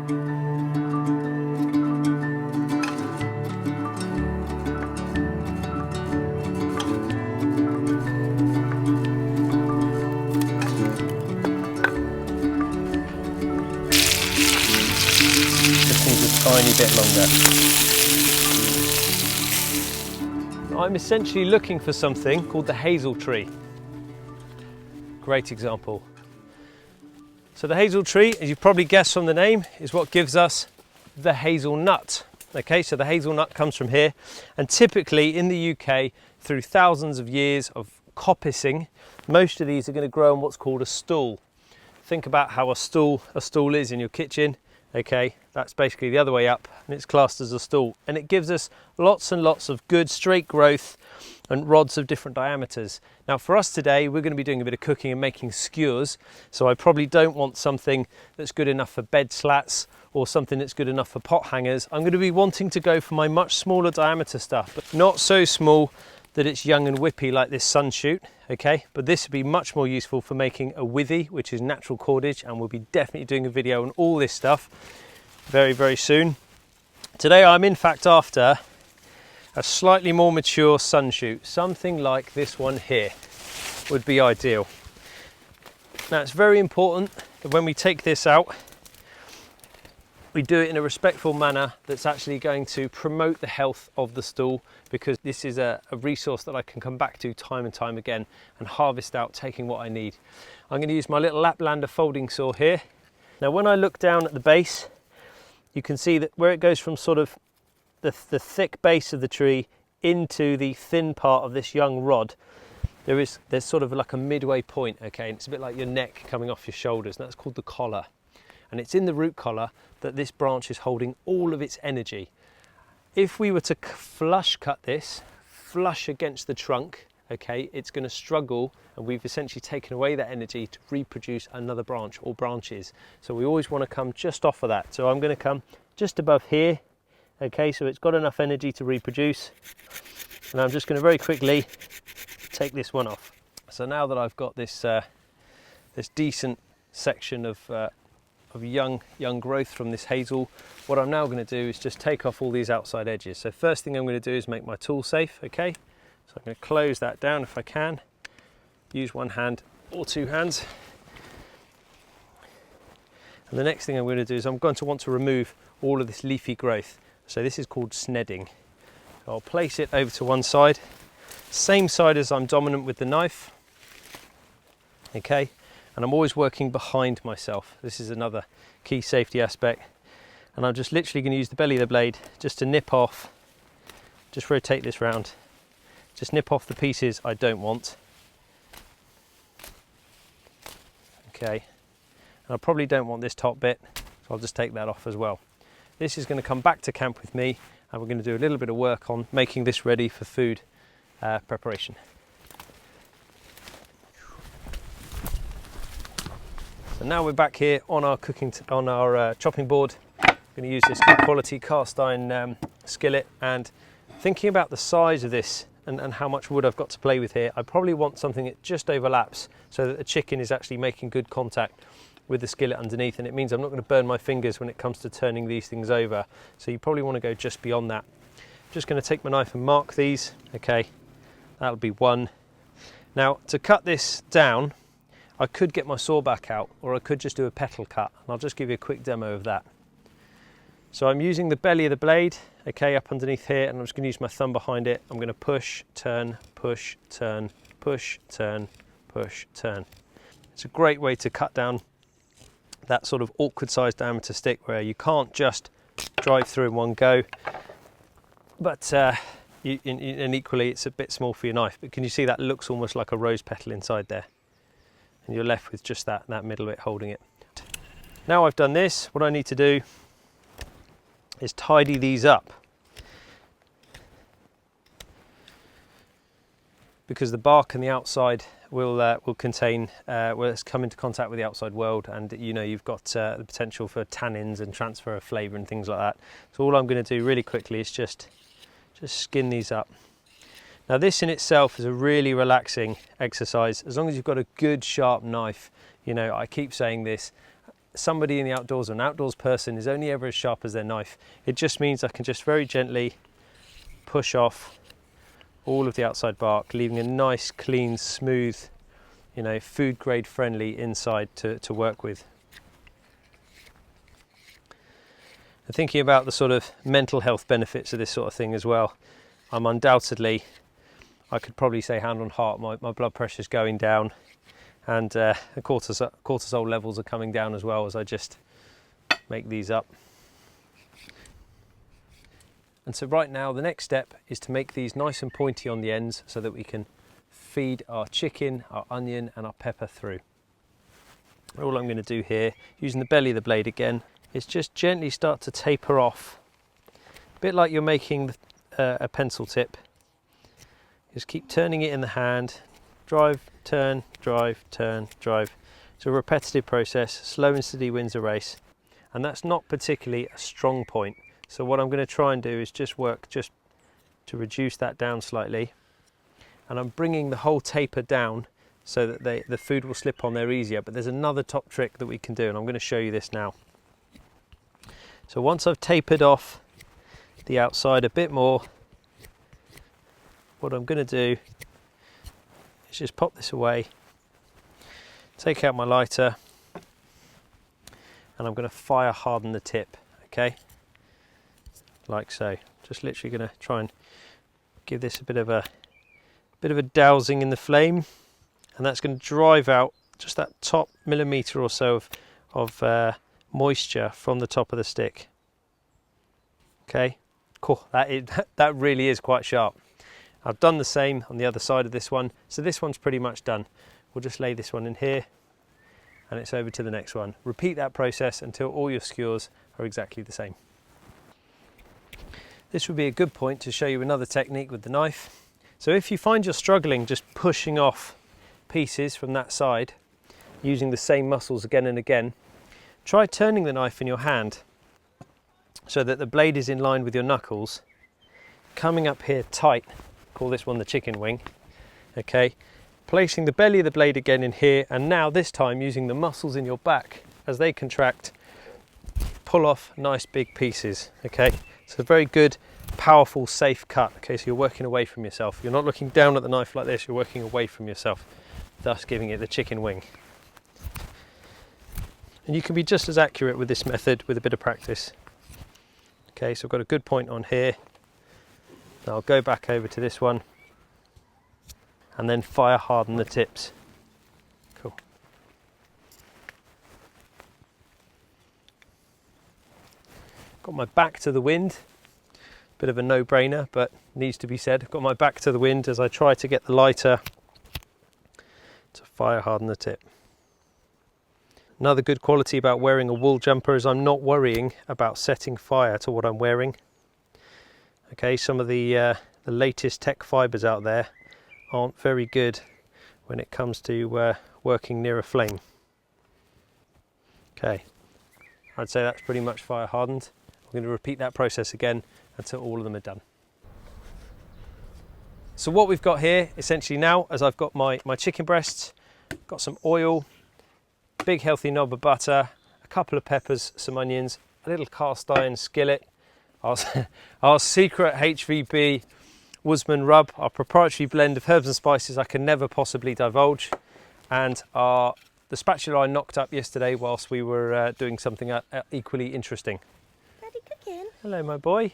Tiny bit longer. I'm essentially looking for something called the hazel tree. Great example. So the hazel tree, as you've probably guessed from the name, is what gives us the hazelnut. Okay, so the hazelnut comes from here, and typically in the UK, through thousands of years of coppicing, most of these are going to grow on what's called a stool. Think about how a stool is in your kitchen. Okay, that's basically the other way up, and it's classed as a stool, and it gives us lots and lots of good straight growth and rods of different diameters. Now for us today, we're going to be doing a bit of cooking and making skewers, so I probably don't want something that's good enough for bed slats or something that's good enough for pot hangers. I'm going to be wanting to go for my much smaller diameter stuff, but not so small that it's young and whippy like this sunshoot, okay? But this would be much more useful for making a withy, which is natural cordage, and we'll be definitely doing a video on all this stuff very, very soon. Today I'm in fact after a slightly more mature sunshoot. Something like this one here would be ideal. Now it's very important that when we take this out, we do it in a respectful manner that's actually going to promote the health of the stool, because this is a resource that I can come back to time and time again and harvest out, taking what I need. I'm going to use my little Laplander folding saw here. Now when I look down at the base, you can see that where it goes from sort of the thick base of the tree into the thin part of this young rod, there's sort of like a midway point, okay? And it's a bit like your neck coming off your shoulders, and that's called the collar. And it's in the root collar that this branch is holding all of its energy. If we were to flush cut this, flush against the trunk, okay, it's going to struggle, and we've essentially taken away that energy to reproduce another branch or branches. So we always want to come just off of that. So I'm going to come just above here, okay, so it's got enough energy to reproduce. And I'm just going to very quickly take this one off. So now that I've got this this decent section of young growth from this hazel, what I'm now going to do is just take off all these outside edges. So first thing I'm going to do is make my tool safe, okay? So I'm going to close that down if I can. Use one hand or two hands. And the next thing I'm going to do is I'm going to want to remove all of this leafy growth. So this is called snedding. So I'll place it over to one side, same side as I'm dominant with the knife, okay? And I'm always working behind myself. This is another key safety aspect. And I'm just literally going to use the belly of the blade just to nip off, just rotate this round, just nip off the pieces I don't want. Okay, and I probably don't want this top bit, so I'll just take that off as well. This is going to come back to camp with me, and we're going to do a little bit of work on making this ready for food preparation. So now we're back here on our chopping board. I'm going to use this good quality cast iron skillet, and thinking about the size of this and how much wood I've got to play with here, I probably want something that just overlaps so that the chicken is actually making good contact with the skillet underneath, and it means I'm not going to burn my fingers when it comes to turning these things over. So you probably want to go just beyond that. Just going to take my knife and mark these. Okay, that'll be one. Now to cut this down, I could get my saw back out, or I could just do a petal cut, and I'll just give you a quick demo of that. So I'm using the belly of the blade, okay, up underneath here, and I'm just going to use my thumb behind it. I'm going to push, turn, push, turn, push, turn, push, turn. It's a great way to cut down that sort of awkward sized diameter stick where you can't just drive through in one go, but and equally it's a bit small for your knife. But can you see that looks almost like a rose petal inside there? And you're left with just that middle bit holding it. Now I've done this, what I need to do is tidy these up, because the bark and the outside will contain, will come into contact with the outside world, and you know you've got the potential for tannins and transfer of flavour and things like that. So all I'm going to do really quickly is just skin these up. Now this in itself is a really relaxing exercise, as long as you've got a good sharp knife. You know, I keep saying this, somebody in the outdoors or an outdoors person is only ever as sharp as their knife. It just means I can just very gently push off all of the outside bark, leaving a nice, clean, smooth, you know, food grade friendly inside to work with. And thinking about the sort of mental health benefits of this sort of thing as well, I'm undoubtedly, I could probably say hand on heart, my blood pressure is going down, and the cortisol levels are coming down as well as I just make these up. And so right now the next step is to make these nice and pointy on the ends so that we can feed our chicken, our onion and our pepper through. All I'm going to do here, using the belly of the blade again, is just gently start to taper off, a bit like you're making a pencil tip. Just keep turning it in the hand, drive, turn, drive, turn, drive. It's a repetitive process, slow and steady wins the race, and that's not particularly a strong point. So what I'm going to try and do is just work just to reduce that down slightly, and I'm bringing the whole taper down so that the food will slip on there easier. But there's another top trick that we can do, and I'm going to show you this now. So once I've tapered off the outside a bit more, what I'm going to do is just pop this away, take out my lighter, and I'm going to fire harden the tip, okay? Like so. Just literally going to try and give this a bit of a dousing in the flame, and that's going to drive out just that top millimetre or so of moisture from the top of the stick. Okay, cool. That really is quite sharp. I've done the same on the other side of this one, so this one's pretty much done. We'll just lay this one in here, and it's over to the next one. Repeat that process until all your skewers are exactly the same. This would be a good point to show you another technique with the knife. So if you find you're struggling just pushing off pieces from that side, using the same muscles again and again, try turning the knife in your hand so that the blade is in line with your knuckles, coming up here tight, call this one the chicken wing, okay, placing the belly of the blade again in here, and now this time using the muscles in your back as they contract, pull off nice big pieces, okay. It's a very good, powerful, safe cut, okay, so you're working away from yourself. You're not looking down at the knife like this, you're working away from yourself, thus giving it the chicken wing. And you can be just as accurate with this method with a bit of practice. Okay, so I've got a good point on here. Now I'll go back over to this one and then fire harden the tips. Cool. Got my back to the wind. Bit of a no-brainer, but needs to be said. Got my back to the wind as I try to get the lighter to fire harden the tip. Another good quality about wearing a wool jumper is I'm not worrying about setting fire to what I'm wearing. Okay, some of the latest tech fibres out there aren't very good when it comes to working near a flame. Okay, I'd say that's pretty much fire hardened. I'm going to repeat that process again until all of them are done. So what we've got here essentially now, as I've got my chicken breasts, got some oil, big healthy knob of butter, a couple of peppers, some onions, a little cast iron skillet, our secret HVB Woosman rub, our proprietary blend of herbs and spices I can never possibly divulge, and the spatula I knocked up yesterday whilst we were doing something equally interesting. Daddy cooking. Hello, my boy.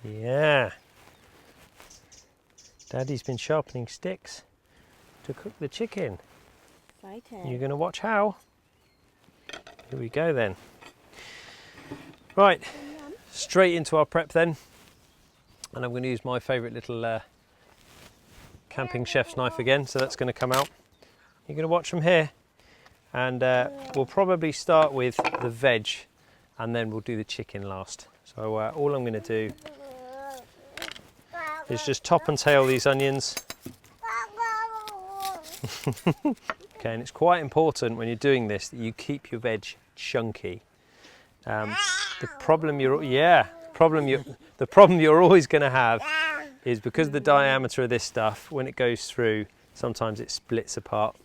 Yeah. Daddy's been sharpening sticks to cook the chicken. Exciting. You're going to watch how? Here we go then. Right, straight into our prep then. And I'm going to use my favourite little camping chef's knife again, so that's going to come out. You're going to watch from here. And we'll probably start with the veg and then we'll do the chicken last. So all I'm going to do is just top and tail these onions. Okay, and it's quite important when you're doing this that you keep your veg chunky. The problem you're always going to have is because the diameter of this stuff, when it goes through, sometimes it splits apart.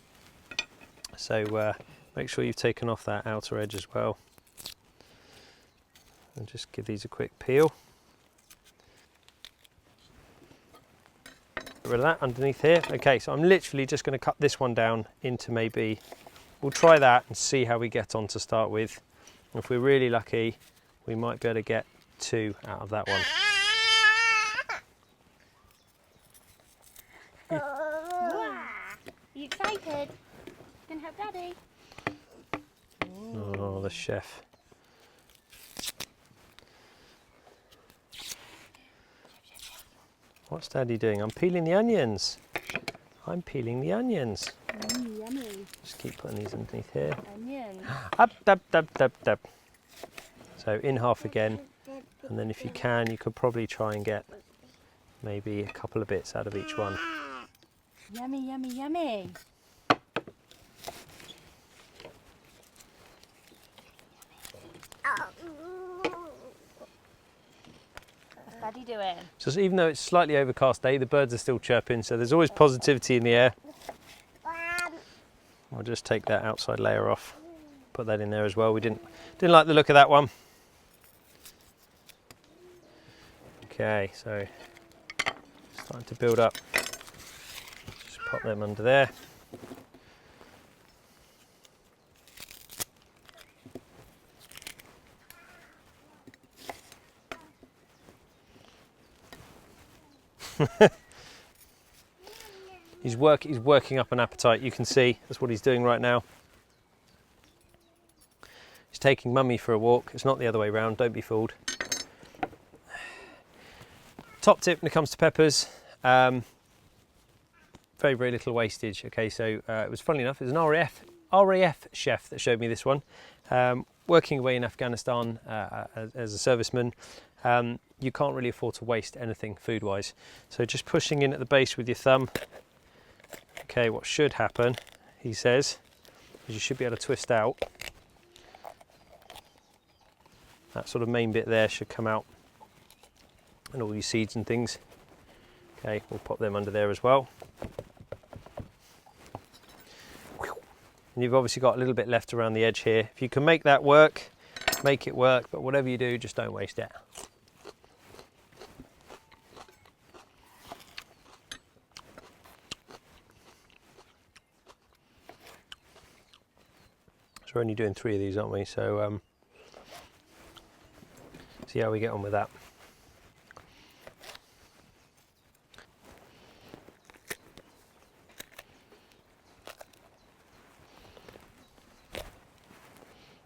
So make sure you've taken off that outer edge as well. And just give these a quick peel. Get rid of that underneath here. Okay, so I'm literally just going to cut this one down into maybe, we'll try that and see how we get on to start with. If we're really lucky, we might be able to get 2 out of that one. You excited? Can help Daddy. Oh, the chef. What's Daddy doing? I'm peeling the onions. I'm peeling the onions. Yummy. Just keep putting these underneath here. Onion. Up, up, up, up, up. So in half again, and then if you can, you could probably try and get maybe a couple of bits out of each one. Yummy, yummy, yummy. What's Daddy doing? So even though it's slightly overcast day, the birds are still chirping, so there's always positivity in the air. I'll just take that outside layer off, put that in there as well. We didn't like the look of that one. Okay, so starting to build up. Just pop them under there. He's working up an appetite. You can see that's what he's doing right now. He's taking Mummy for a walk. It's not the other way around. Don't be fooled. Top tip when it comes to peppers, very little wastage. Okay, so it was funny enough. It was an RAF chef that showed me this one. Working away in Afghanistan as a serviceman, you can't really afford to waste anything food-wise. So just pushing in at the base with your thumb. Okay, what should happen, he says, is you should be able to twist out. That sort of main bit there should come out, and all your seeds and things. Okay, we'll pop them under there as well. And you've obviously got a little bit left around the edge here. If you can make that work, make it work, but whatever you do, just don't waste it. So we're only doing 3 of these, aren't we? So see how we get on with that.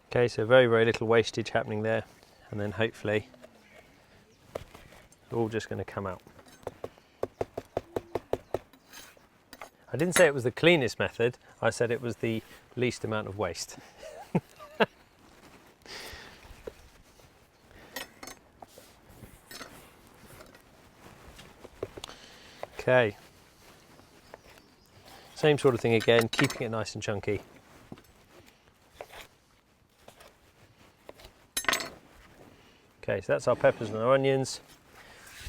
Okay, so very little wastage happening there, and then hopefully it's all just going to come out. I didn't say it was the cleanest method, I said it was the least amount of waste. Okay, same sort of thing again, keeping it nice and chunky. Okay, so that's our peppers and our onions.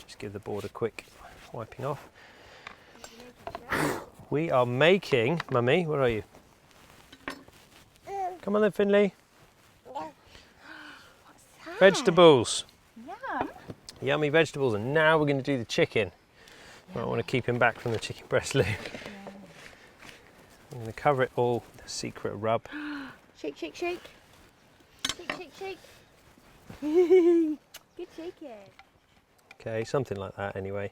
Just give the board a quick wiping off. We are making, Mummy, where are you? Come on then, Finley. Vegetables. Yum. Yummy vegetables, and now we're going to do the chicken. I want to keep him back from the chicken breast loop. I'm going to cover it all with a secret rub. Shake, shake, shake. Shake, shake, shake. Good shaking. Okay, something like that anyway.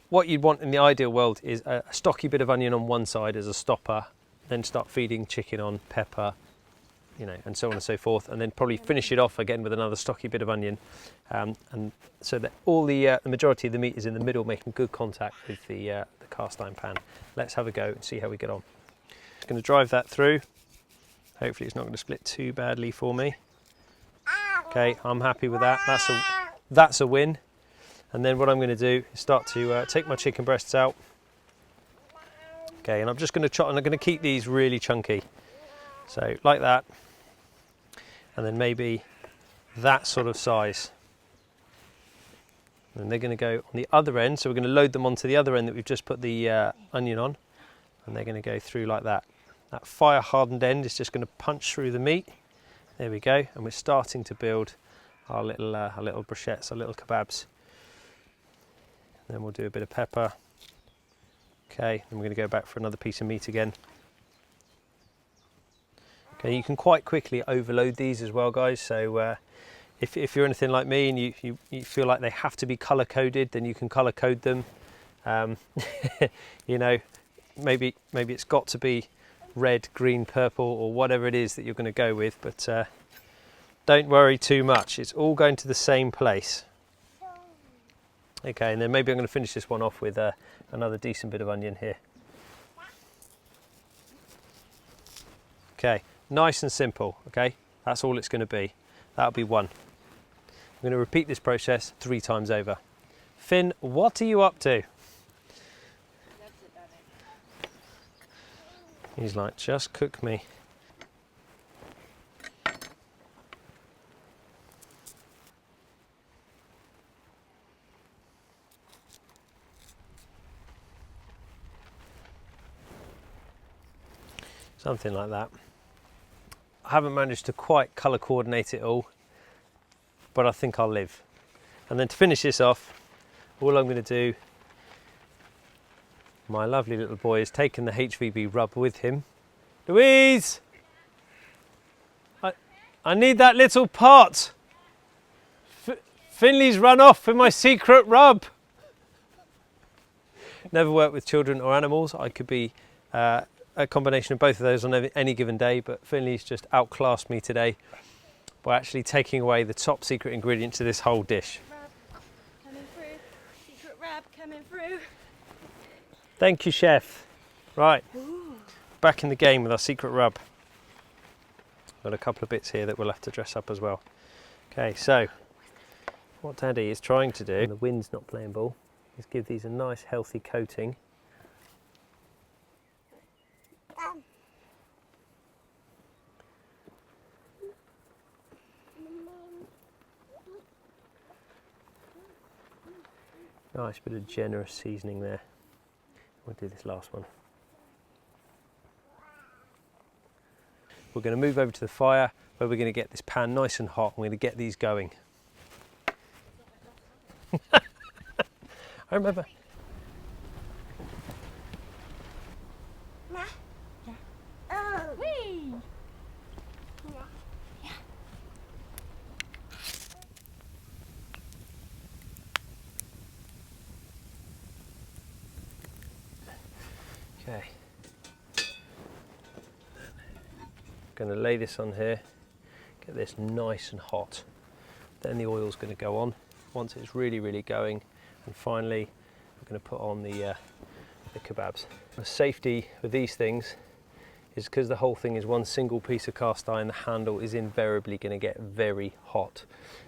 What you'd want in the ideal world is a stocky bit of onion on one side as a stopper, then start feeding chicken on pepper, you know, and so on and so forth, and then probably finish it off again with another stocky bit of onion, and so that all the majority of the meat is in the middle, making good contact with the cast iron pan. Let's have a go and see how we get on. Just going to drive that through. Hopefully it's not going to split too badly for me. Okay, I'm happy with that. That's a win. And then what I'm going to do is start to take my chicken breasts out. Okay, and I'm just going to chop, and I'm going to keep these really chunky. So like that, and then maybe that sort of size. And they're going to go on the other end, so we're going to load them onto the other end that we've just put the onion on, and they're going to go through like that. That fire hardened end is just going to punch through the meat. There we go, and we're starting to build our little brochettes, our little kebabs. Then we'll do a bit of pepper. Okay, then we're going to go back for another piece of meat again. Okay, you can quite quickly overload these as well, guys. So if you're anything like me and you feel like they have to be color coded, then you can color code them. You know, maybe it's got to be red, green, purple, or whatever it is that you're going to go with, but don't worry too much. It's all going to the same place. Okay, and then maybe I'm going to finish this one off with another decent bit of onion here. Okay, nice and simple. Okay, that's all it's going to be. That'll be one. I'm going to repeat this process 3 times over. Finn, what are you up to? He's like, just cook me. Something like that. I haven't managed to quite colour coordinate it all, but I think I'll live. And then to finish this off, all I'm going to do, my lovely little boy has taken the HVB rub with him. Louise! I need that little pot! Finley's run off with my secret rub! Never worked with children or animals. I could be a combination of both of those on any given day, but Finley's just outclassed me today by actually taking away the top secret ingredient to this whole dish. Rub coming through. Secret rub coming through. Thank you, chef. Right, Ooh. back in the game with our secret rub. Got a couple of bits here that we'll have to dress up as well. Okay, so what Daddy is trying to do, when the wind's not playing ball, is give these a nice healthy coating. Nice bit of generous seasoning there. We'll do this last one. We're going to move over to the fire where we're going to get this pan nice and hot. We're going to get these going. I remember. Oh. Whee. Okay. Going to lay this on here, get this nice and hot. Then the oil's going to go on once it's really going, and finally we're going to put on the kebabs. The safety with these things is because the whole thing is one single piece of cast iron, the handle is invariably going to get very hot.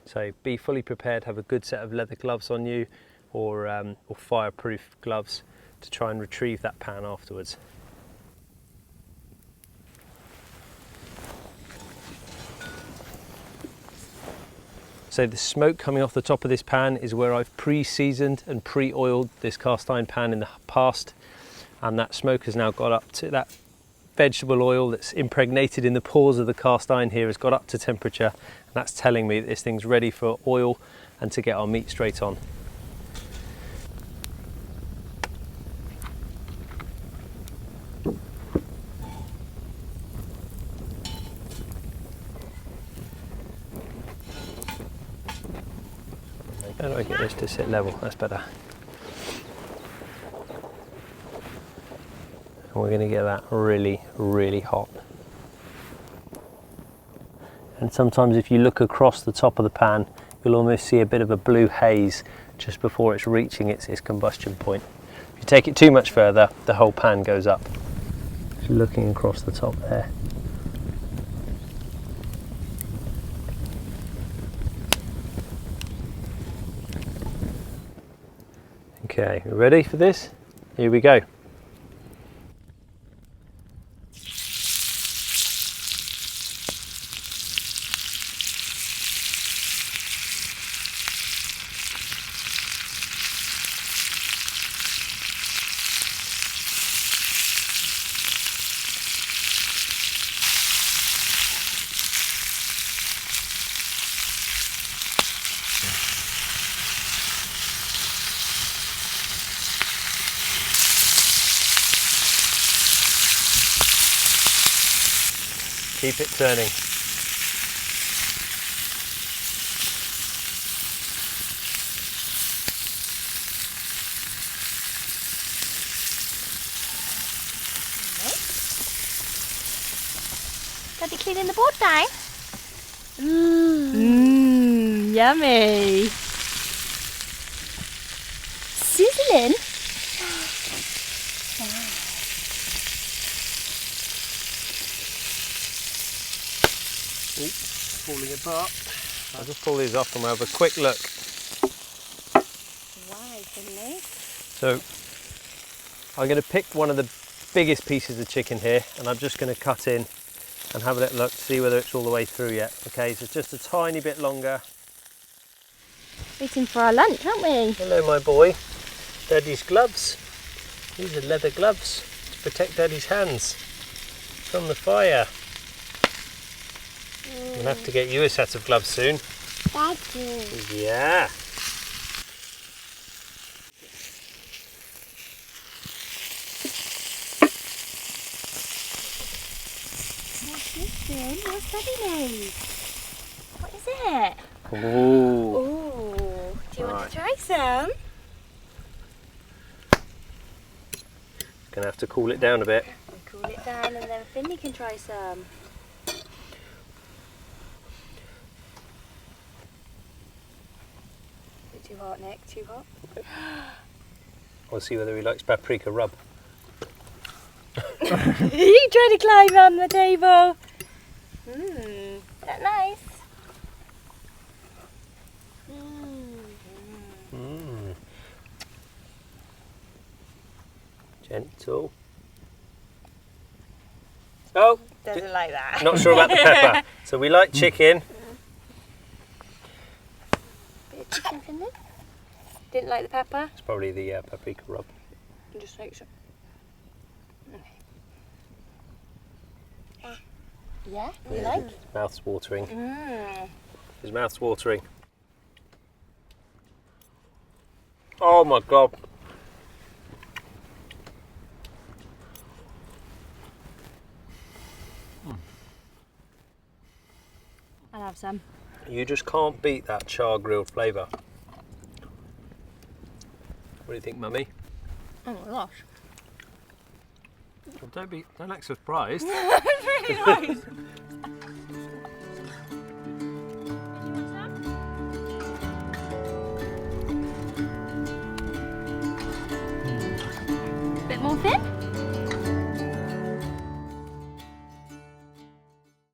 So be fully prepared, have a good set of leather gloves on you, or fireproof gloves to try and retrieve that pan afterwards. So the smoke coming off the top of this pan is where I've pre-seasoned and pre-oiled this cast iron pan in the past, and that smoke has now got up to that vegetable oil that's impregnated in the pores of the cast iron here has got up to temperature, and that's telling me that this thing's ready for oil and to get our meat straight on. How do I get this to sit level? That's better. And we're going to get that really hot. And sometimes if you look across the top of the pan, you'll almost see a bit of a blue haze just before it's reaching its combustion point. If you take it too much further, the whole pan goes up. Just looking across the top there. Okay, ready for this? Here we go. Keep it turning. Daddy cleaning the board down. Yummy. Sizzling. Oops, falling apart. I'll just pull these off and we'll have a quick look. Wow, Finley. So I'm going to pick one of the biggest pieces of chicken here and I'm just going to cut in and have a little look to see whether it's all the way through yet. Okay, so it's just a tiny bit longer. Waiting for our lunch, aren't we? Hello my boy. Daddy's gloves. These are leather gloves to protect Daddy's hands from the fire. We'll have to get you a set of gloves soon. Daddy. Yeah. What's this then? What's Daddy made? What is it? Ooh. Ooh. Do you want Right. to try some? Gonna have to cool it down a bit. We'll cool it down and then Finley can try some. Is it too hot, Nick? Too hot? We'll see whether he likes paprika rub. You trying to climb on the table? Is that nice? Gentle. Oh, Doesn't like that. not sure about the pepper. So we like chicken. Bit of chicken, Finley? Didn't like the pepper? It's probably the paprika rub. Just make sure. Yeah, you like? His mouth's watering. Mmm. His mouth's watering. Oh my god. I'll have some. You just can't beat that char grilled flavour. What do you think, Mummy? Oh my gosh. Well, don't act surprised. It's really nice. Bit more Finn?